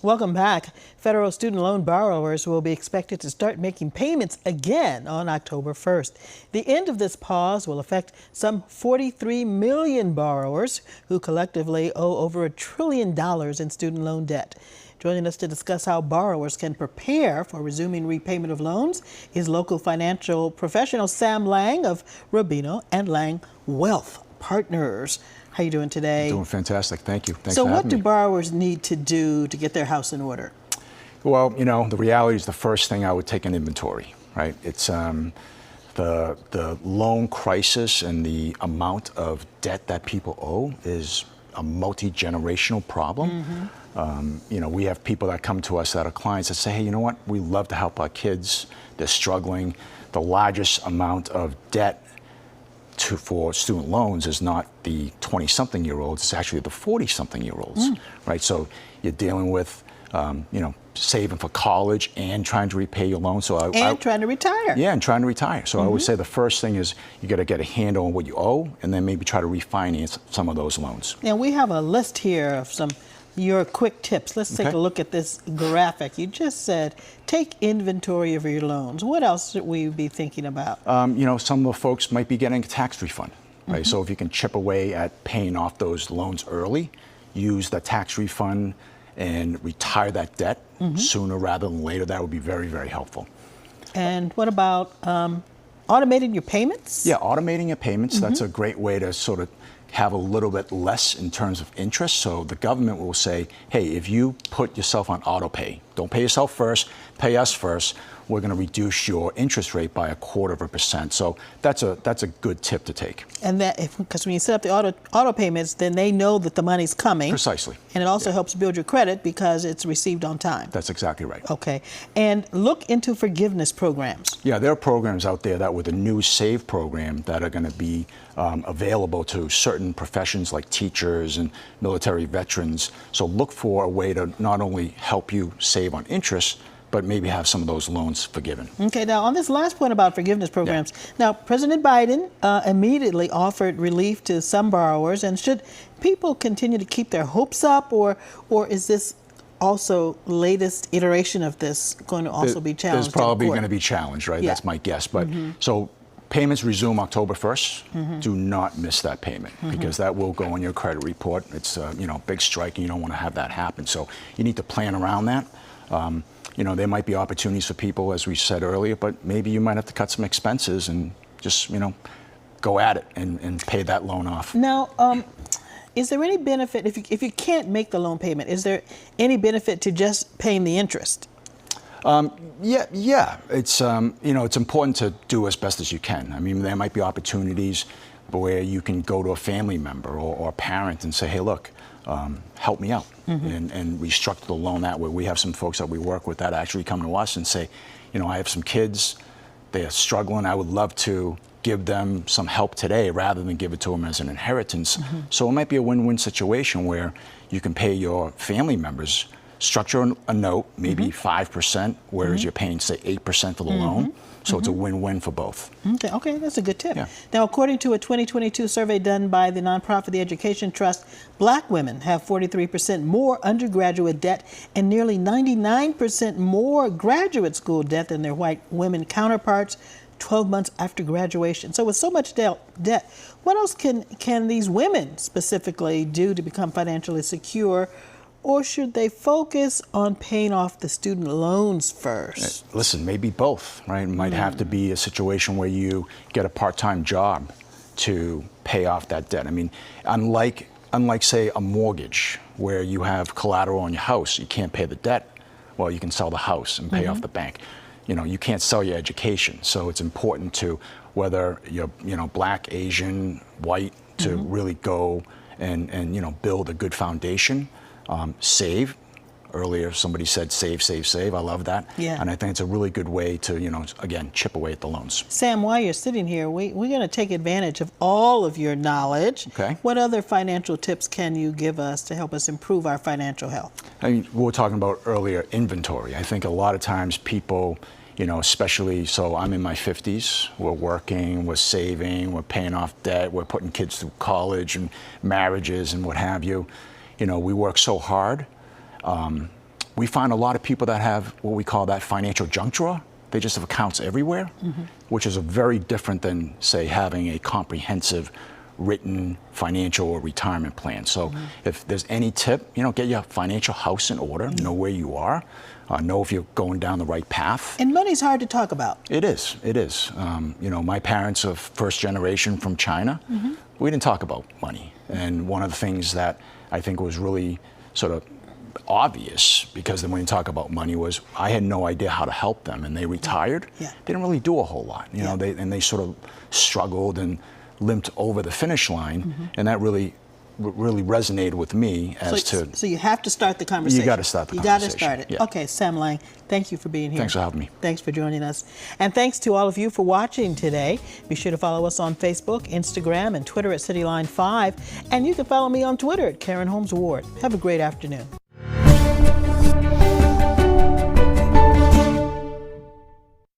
Welcome back. Federal student loan borrowers will be expected to start making payments again on October 1st. The end of this pause will affect some 43 million borrowers who collectively owe over $1 trillion in student loan debt. Joining us to discuss how borrowers can prepare for resuming repayment of loans is local financial professional Sam Lang of Rubino and Lang Wealth Partners. How are you doing today? Doing fantastic. Thank you. Thanks so for having me. what do borrowers need to do to get their house in order? Well, you know, the reality is the first thing I would take an inventory, right? It's the loan crisis and the amount of debt that people owe is a multi-generational problem. You know, we have people that come to us that are clients that say, hey, you know what? We love to help our kids. They're struggling. The largest amount of debt for student loans is not the 20-something-year-olds, it's actually the 40-something-year-olds, right? So you're dealing with, you know, saving for college and trying to repay your loan. So trying to retire. Yeah, and trying to retire. So I would say the first thing is you got to get a handle on what you owe and then maybe try to refinance some of those loans. Now, we have a list here of some your quick tips. Let's take a look at this graphic. You just said take inventory of your loans. What else should we be thinking about? You know, some of the folks might be getting a tax refund, right? So if you can chip away at paying off those loans early, use the tax refund and retire that debt sooner rather than later, that would be very, very helpful. And what about automating your payments? Yeah, automating your payments, that's a great way to sort of have a little bit less in terms of interest. So the government will say, hey, if you put yourself on auto pay, don't pay yourself first, pay us first, we're going to reduce your interest rate by 1/4%. So that's a good tip to take. And that, because when you set up the auto payments, then they know that the money's coming. Precisely. And it also helps build your credit because it's received on time. That's exactly right. Okay. And look into forgiveness programs. Yeah, there are programs out there that with the new SAVE program that are going to be available to certain professions like teachers and military veterans. So look for a way to not only help you save on interest, but maybe have some of those loans forgiven. Okay, now on this last point about forgiveness programs, now President Biden immediately offered relief to some borrowers, and should people continue to keep their hopes up, or is this also latest iteration of this going to also be challenged? There's probably going to be challenged, right? That's my guess. But so payments resume October 1st. Do not miss that payment because that will go on your credit report. It's you know, big strike, and you don't want to have that happen. So you need to plan around that. You know, there might be opportunities for people, as we said earlier, but maybe you might have to cut some expenses and just, you know, go at it and pay that loan off. Now, is there any benefit, if you can't make the loan payment, is there any benefit to just paying the interest? Yeah. It's, you know, it's important to do as best as you can. I mean, there might be opportunities where you can go to a family member or a parent and say, hey, look, help me out and restructure the loan that way. We have some folks that we work with that actually come to us and say, you know, I have some kids, they're struggling, I would love to give them some help today rather than give it to them as an inheritance. So it might be a win-win situation where you can pay your family members, structure a note, maybe 5%, whereas you're paying, say, 8% for the loan. So it's a win-win for both. Okay, that's a good tip. Yeah. Now, according to a 2022 survey done by the nonprofit The Education Trust, Black women have 43% more undergraduate debt and nearly 99% more graduate school debt than their white women counterparts 12 months after graduation. So with so much debt, what else can these women specifically do to become financially secure? Or should they focus on paying off the student loans first? Listen, maybe both, right? It might have to be a situation where you get a part-time job to pay off that debt. I mean, unlike say, a mortgage where you have collateral on your house, you can't pay the debt. Well, you can sell the house and pay off the bank. You know, you can't sell your education. So it's important to, whether you're, you know, Black, Asian, white, to really go and, you know, build a good foundation. Save. Earlier, somebody said save, save, save. I love that. Yeah. And I think it's a really good way to, you know, again, chip away at the loans. Sam, while you're sitting here, we're going to take advantage of all of your knowledge. Okay. What other financial tips can you give us to help us improve our financial health? I mean, we were talking about earlier inventory. I think a lot of times people, you know, especially, so I'm in my 50s, we're working, we're saving, we're paying off debt, we're putting kids through college and marriages and what have you. You know, we work so hard. we find a lot of people that have what we call that financial junk drawer. They just have accounts everywhere, which is a very different than, say, having a comprehensive written financial or retirement plan. So if there's any tip, get your financial house in order, know where you are, know if you're going down the right path. And money's hard to talk about. It is. My parents are first generation from China. We didn't talk about money. And one of the things that I think was really sort of obvious, because then when you talk about money, was I had no idea how to help them, and they retired. They didn't really do a whole lot, they sort of struggled and limped over the finish line, and that really resonated with me So you have to start the conversation. You got to start the conversation. You got to start it. Yeah. Okay, Sam Lang, thank you for being here. Thanks for having me. Thanks for joining us. And thanks to all of you for watching today. Be sure to follow us on Facebook, Instagram, and Twitter at CityLine5. And you can follow me on Twitter at Karen Holmes Ward. Have a great afternoon.